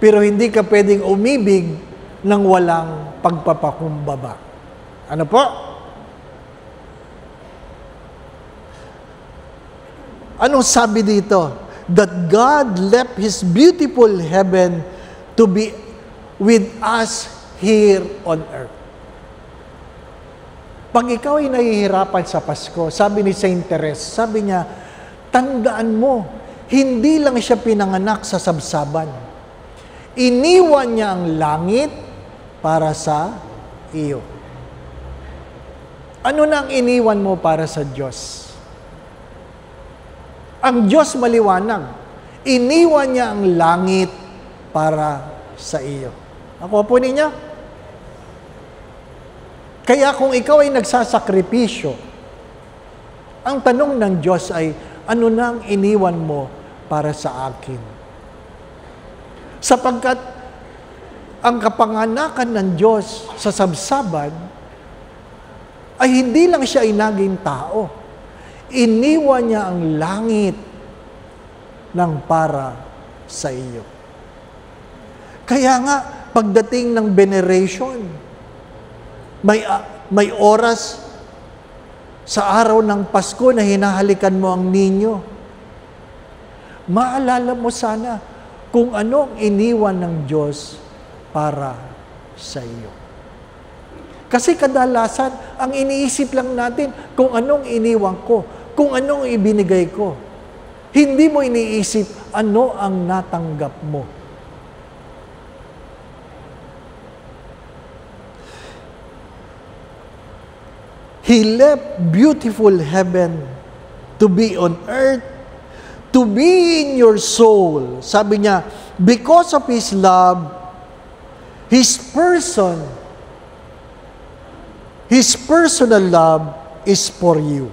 pero hindi ka pwedeng umibig ng walang pagpapakumbaba. Ano po? Anong sabi dito? that God left His beautiful heaven to be with us here on earth. Pag ikaw ay nahihirapan sa Pasko, sabi ni Saint Therese, sabi niya, tandaan mo, hindi lang siya pinanganak sa sabsaban. Iniwan niya ang langit para sa iyo. Ano na ang iniwan mo para sa Diyos? Ang Diyos maliwanag. Iniwan niya ang langit para sa iyo. Ako po ninyo. Kaya kung ikaw ay nagsasakripisyo, ang tanong ng Diyos ay, ano na ang iniwan mo para sa akin? Sapagkat ang kapanganakan ng Diyos sa sabsaban ay hindi lang siya ay naging tao. Iniwan niya ang langit ng para sa iyo. Kaya nga, pagdating ng veneration, may oras sa araw ng Pasko na hinahalikan mo ang ninyo. Maalala mo sana kung ano ang iniwan ng Diyos para sa iyo. Kasi kadalasan, ang iniisip lang natin kung anong iniwan ko, kung anong ibinigay ko. Hindi mo iniisip ano ang natanggap mo. He left beautiful heaven to be on earth, to be in your soul. Sabi niya, because of His love, His personal love is for you.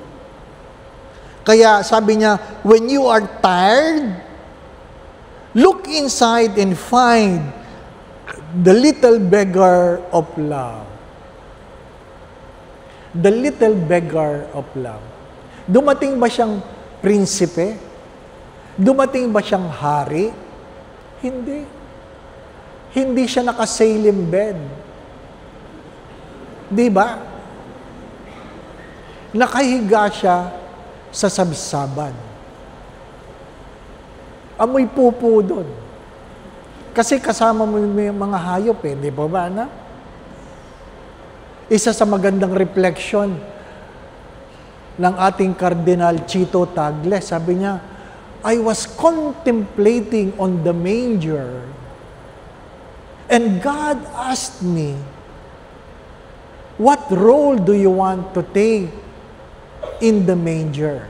Kaya sabi niya, when you are tired, look inside and find the little beggar of love. The little beggar of love. Dumating ba siyang prinsipe? Dumating ba siyang hari? Hindi. Hindi siya naka-sailing bed. Di ba? Nakahiga siya sa sabsaban. Amoy pupo doon. Kasi kasama mo yung mga hayop di ba ba na? Isa sa magandang reflection ng ating Cardinal Chito Tagle, sabi niya, I was contemplating on the manger and God asked me, what role do you want to take in the manger?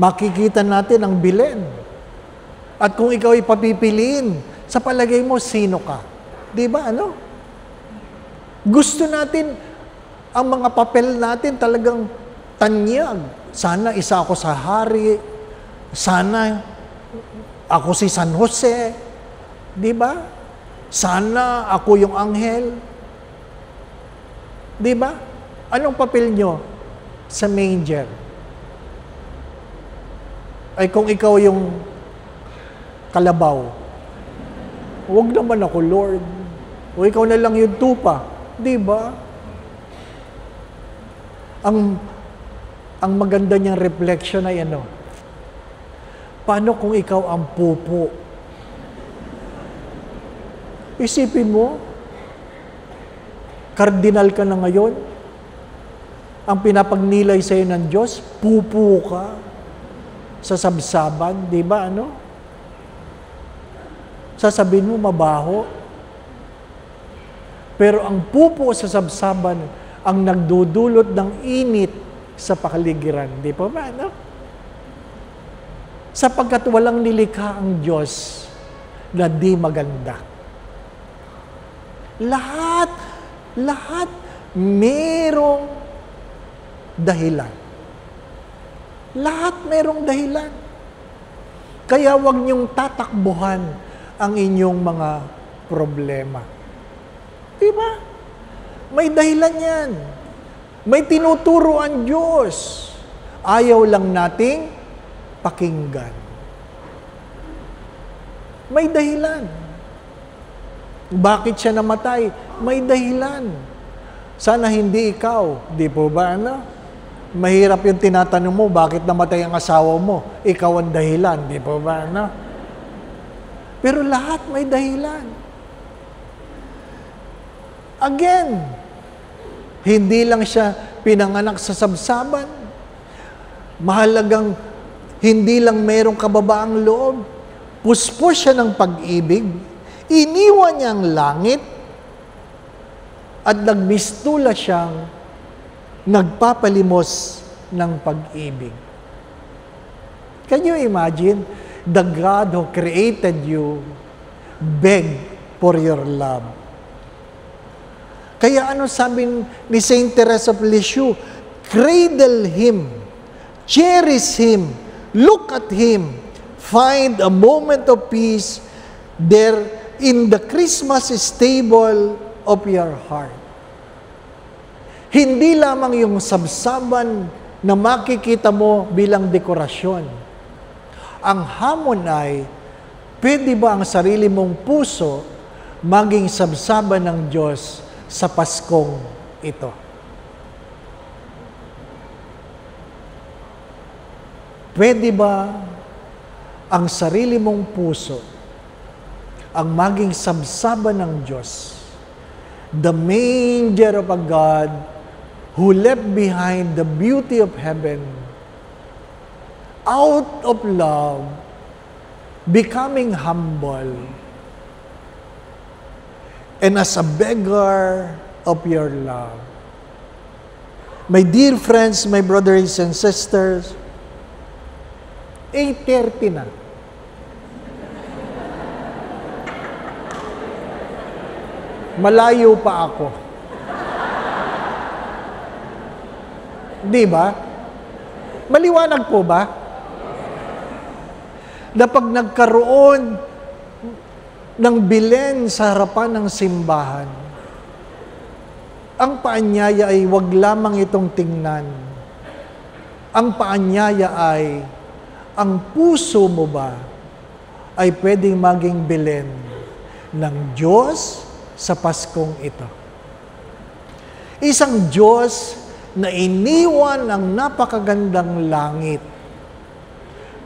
Makikita natin ang bilin. At kung ikaw ay papipiliin, sa palagay mo, sino ka? Di ba, ano? Gusto natin, ang mga papel natin talagang tanyag. Sana isa ako sa hari. Sana ako si San Jose. Di ba? Sana ako yung anghel. Di ba? Anong papel nyo sa manger? Ay kung ikaw yung kalabaw, huwag naman ako, Lord. O ikaw na lang yung tupa. Di ba? Ang maganda niyang reflection ay ano? Paano kung ikaw ang pupo? Isipin mo, kardinal ka na ngayon, ang pinapagnilay sa iyo ng Diyos, pupo ka sa sabsaban, di ba ano? Sasabihin mo, mabaho. Pero ang pupo sa sabsaban, ang nagdudulot ng init sa pakaligiran. Di pa ba, no? Sapagkat walang nilikha ang Diyos na di maganda. Lahat merong dahilan. Lahat merong dahilan. Kaya huwag niyong tatakbuhan ang inyong mga problema. Diba? May dahilan yan. May tinuturo ang Diyos. Ayaw lang nating pakinggan. May dahilan. Bakit siya namatay? May dahilan. Sana hindi ikaw. Di po ba, ano? Mahirap yung tinatanong mo, bakit namatay ang asawa mo? Ikaw ang dahilan, di ba ba? No? Pero lahat may dahilan. Again, hindi lang siya pinanganak sa sabsaban. Mahalagang hindi lang mayroong kababaang loob. Puspos siya ng pag-ibig. Iniwan niya ang langit at nagmistula siyang nagpapalimos ng pag-ibig. Can you imagine? The God who created you beg for your love. Kaya ano sabi ni Saint Teresa of Lisieux? Cradle Him, cherish Him, look at Him, find a moment of peace there in the Christmas stable of your heart. Hindi lamang yung sabsaban na makikita mo bilang dekorasyon. Ang hamon ay, pwede ba ang sarili mong puso maging sabsaban ng Diyos sa Paskong ito? Pwede ba ang sarili mong puso ang maging sabsaban ng Diyos? The manger of a God who left behind the beauty of heaven, out of love, becoming humble, and as a beggar of your love. My dear friends, my brothers and sisters, 8:30 na. Malayo pa ako. Di ba? Maliwanag po ba? Na pag nagkaroon ng bilen sa harapan ng simbahan, ang paanyaya ay wag lamang itong tingnan. Ang paanyaya ay, ang puso mo ba ay pwedeng maging bilen ng Diyos sa Paskong ito? Isang Diyos na iniwan ang napakagandang langit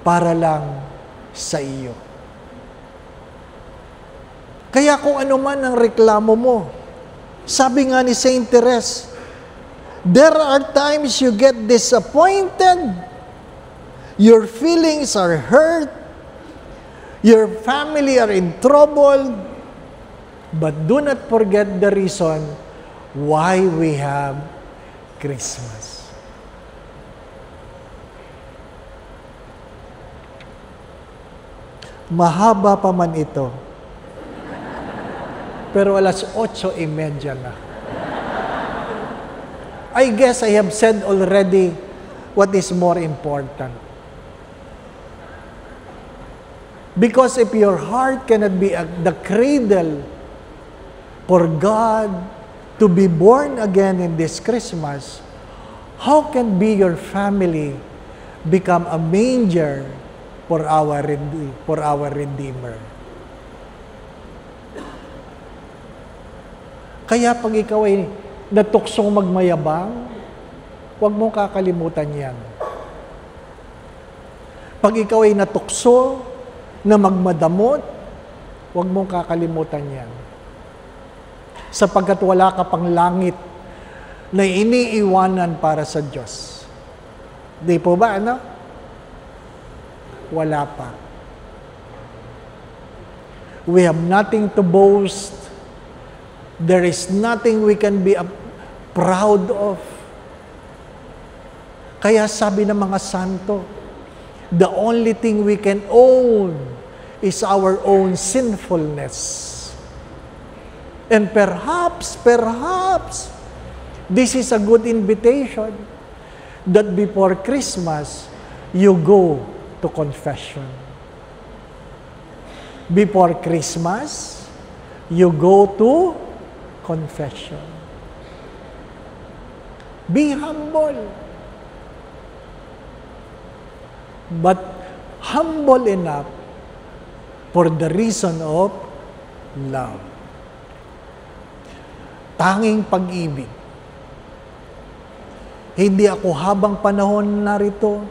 para lang sa iyo. Kaya kung ano man ang reklamo mo, sabi nga ni Saint Therese, there are times you get disappointed, your feelings are hurt, your family are in trouble, but do not forget the reason why we have Christmas. Mahaba pa man ito, pero 8:30 na. I guess I have said already what is more important. Because if your heart cannot be the cradle for God to be born again in this Christmas, how can be your family become a manger for our Redeemer? Kaya pag ikaw ay natuksong magmayabang, huwag mong kakalimutan yan. Pag ikaw ay natukso na magmadamot, huwag mong kakalimutan yan. Sapagkat wala ka pang langit na iniiwanan para sa Diyos. Di po ba, ano? Wala pa. We have nothing to boast. There is nothing we can be proud of. Kaya sabi ng mga santo, the only thing we can own is our own sinfulness. And perhaps, this is a good invitation that before Christmas, you go to confession. Before Christmas, you go to confession. Be humble. But humble enough for the reason of love. Tanging pag-ibig. Hindi ako habang panahon narito.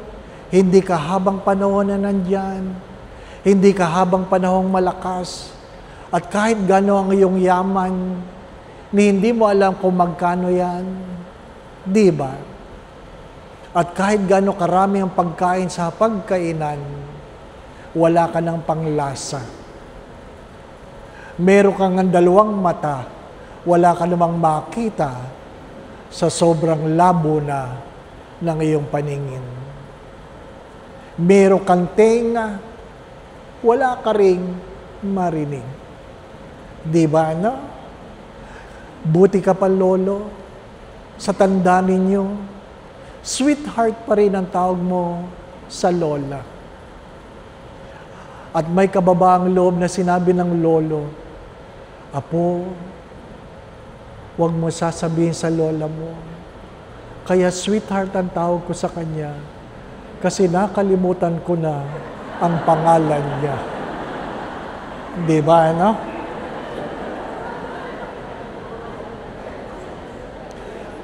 Hindi ka habang panahon na nandyan. Hindi ka habang panahong malakas. At kahit gano'n ang iyong yaman, hindi mo alam kung magkano yan. Di ba? At kahit gano'n karami ang pagkain sa pagkainan, wala ka ng panglasa. Meron kang dalawang mata, wala ka namang makita sa sobrang labo na ng iyong paningin. Meron kang tenga, wala ka ring marinig. Di ba, no? Buti ka pa, lolo, sa tanda ninyo, sweetheart pa rin ang tawag mo sa lola. At may kababaang loob na sinabi ng lolo, Apo, huwag mo sasabihin sa lola mo. Kaya sweetheart ang tawag ko sa kanya kasi nakalimutan ko na ang pangalan niya. Di ba, no?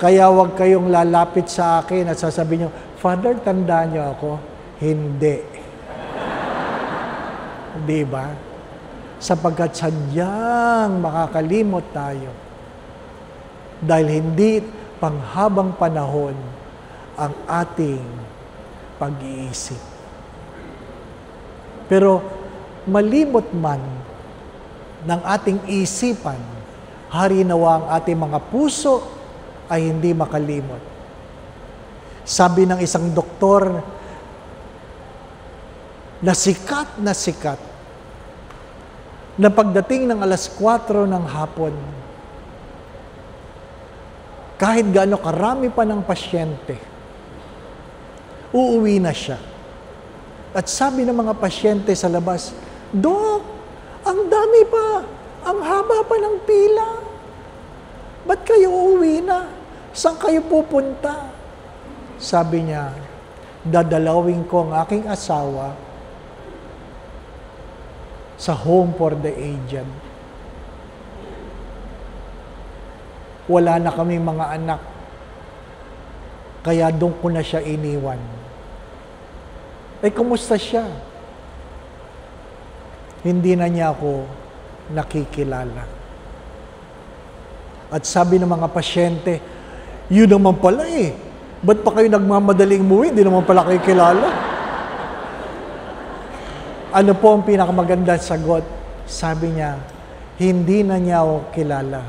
Kaya huwag kayong lalapit sa akin at sasabihin nyo, Father, tanda niyo ako. Hindi. Di ba? Sapagkat sadyang makakalimot tayo. Dahil hindi panghabang panahon ang ating pag-iisip. Pero malimot man ng ating isipan, hari nawa ang ating mga puso ay hindi makalimot. Sabi ng isang doktor na sikat, na pagdating ng 4:00 ng hapon, kahit gaano karami pa ng pasyente, uuwi na siya. At sabi ng mga pasyente sa labas, Dok, ang dami pa, ang haba pa ng pila. Ba't kayo uuwi na? Saan kayo pupunta? Sabi niya, dadalawin ko ang aking asawa sa home for the aged. Wala na kami mga anak, kaya doon ko na siya iniwan. Kumusta siya? Hindi na niya ako nakikilala. At sabi ng mga pasyente, yun naman pala ba't pa kayo nagmamadaling umuwi? Hindi naman pala kayo kilala. Ano po ang pinakamagandang sagot? Sabi niya, hindi na niya ako kilala,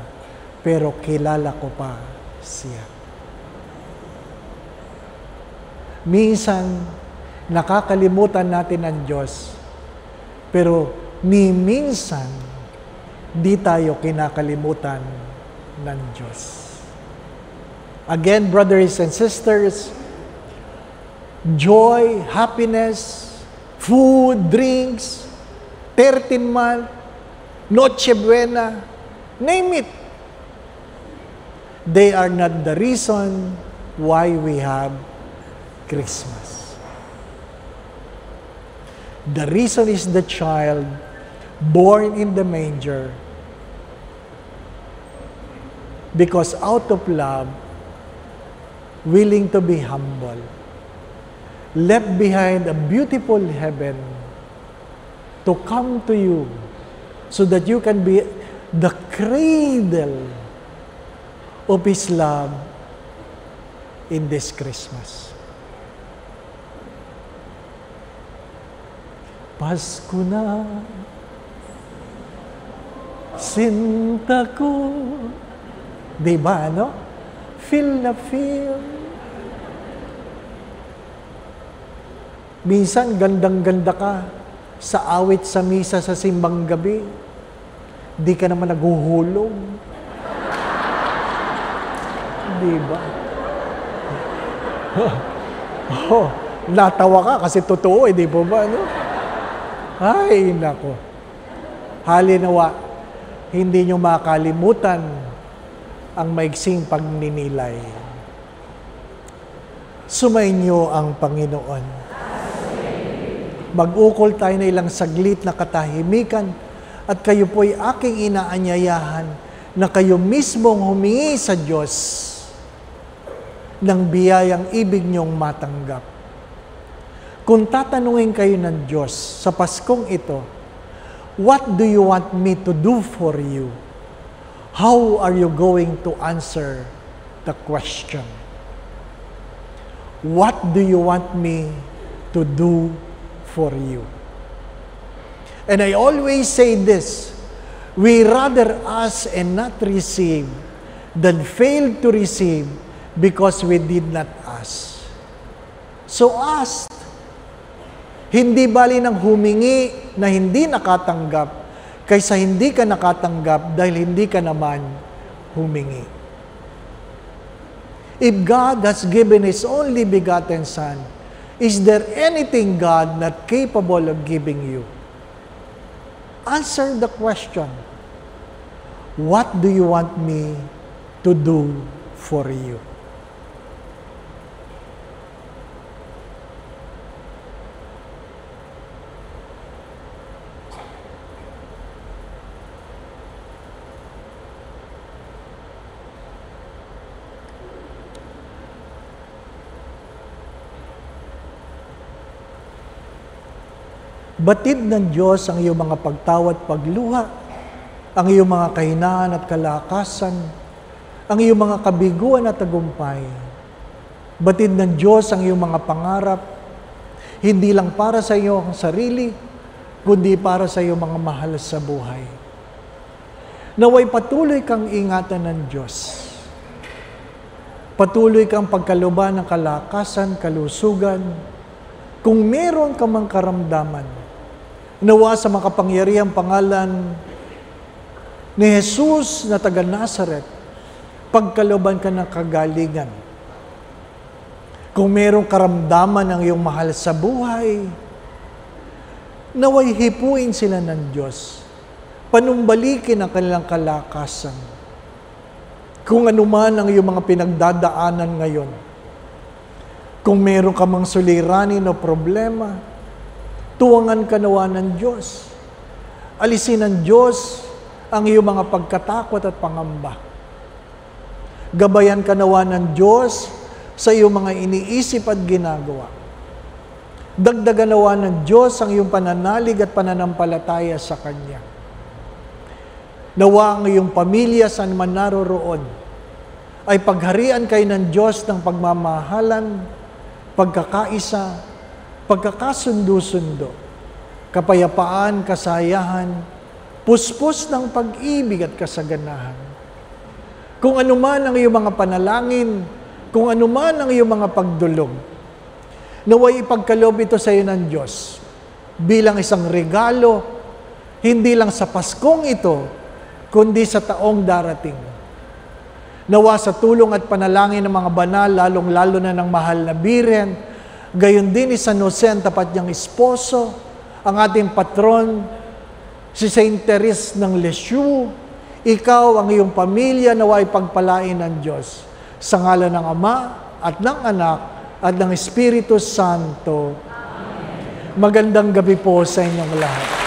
pero kilala ko pa siya. Minsan, nakakalimutan natin ang Diyos, pero ni minsan, di tayo kinakalimutan ng Diyos. Again, brothers and sisters, joy, happiness, food, drinks, 13-month, Noche Buena, name it. They are not the reason why we have Christmas. The reason is the child born in the manger, because out of love, willing to be humble, left behind a beautiful heaven to come to you so that you can be the cradle of His love in this Christmas. Pasko na, sinta ko. Diba, no? Feel na feel. Minsan, gandang-ganda ka sa awit sa misa sa simbang gabi. Di ka naman naguhulog. Diba? Oh, natawa ka kasi totoo, di ba ba, no? Ay, nako. Halinawa, hindi nyo makalimutan ang maigsing pagninilay. Sumainyo ang Panginoon. Mag-ukol tayo na ilang saglit na katahimikan at kayo po'y aking inaanyayahan na kayo mismong humingi sa Diyos ng biyayang ibig niyong matanggap. Kung tatanungin kayo ng Diyos sa Paskong ito, what do you want me to do for you? How are you going to answer the question? What do you want me to do for you? And I always say this, we rather ask and not receive than fail to receive because we did not ask. So ask. Hindi bali ng humingi na hindi nakatanggap kaysa hindi ka nakatanggap dahil hindi ka naman humingi. If God has given His only begotten Son, is there anything God not capable of giving you? Answer the question. What do you want me to do for you? Batid ng Diyos ang iyong mga pagtawad, pagluha, ang iyong mga kahinaan at kalakasan, ang iyong mga kabiguan at tagumpay. Batid ng Diyos ang iyong mga pangarap, hindi lang para sa iyong sarili, kundi para sa iyong mga mahal sa buhay. Naway patuloy kang ingatan ng Diyos. Patuloy kang pagkaluban ng kalakasan, kalusugan. Kung meron ka mang karamdaman, nawa sa makapangyarihang pangalan ni Jesus na taga Nazaret, pagkaluban ka ng kagalingan. Kung merong karamdaman ng iyong mahal sa buhay, naway hipuin sila ng Diyos. Panumbalikin ang kanilang kalakasan. Kung anuman ang iyong mga pinagdadaanan ngayon, kung meron ka mang suliranin o problema, tuwangan ka nawa ng Diyos. Alisin ng Diyos ang iyong mga pagkatakot at pangamba. Gabayan ka nawa ng Diyos sa iyong mga iniisip at ginagawa. Dagdagan nawa ng Diyos ang iyong pananalig at pananampalataya sa Kanya. Nawa ang iyong pamilya saan man naroroon ay pagharian kayo ng Diyos ng pagmamahalan, pagkakaisa, pagkakasundo-sundo, kapayapaan, kasayahan, puspos ng pag-ibig at kasaganahan. Kung anuman ang iyong mga panalangin, kung anuman ang iyong mga pagdulog, naway ipagkaloob ito sa iyo ng Diyos bilang isang regalo, hindi lang sa Paskong ito, kundi sa taong darating. Nawa sa tulong at panalangin ng mga banal, lalong-lalo na ng mahal na Birhen, gayon din ni San Jose ang tapat niyang esposo, ang ating patron, si Saint Therese ng Lisieux, ikaw, ang iyong pamilya, naway pagpalain ng Diyos. Sa ngalan ng Ama, at ng Anak, at ng Espiritu Santo. Amen. Magandang gabi po sa inyong lahat.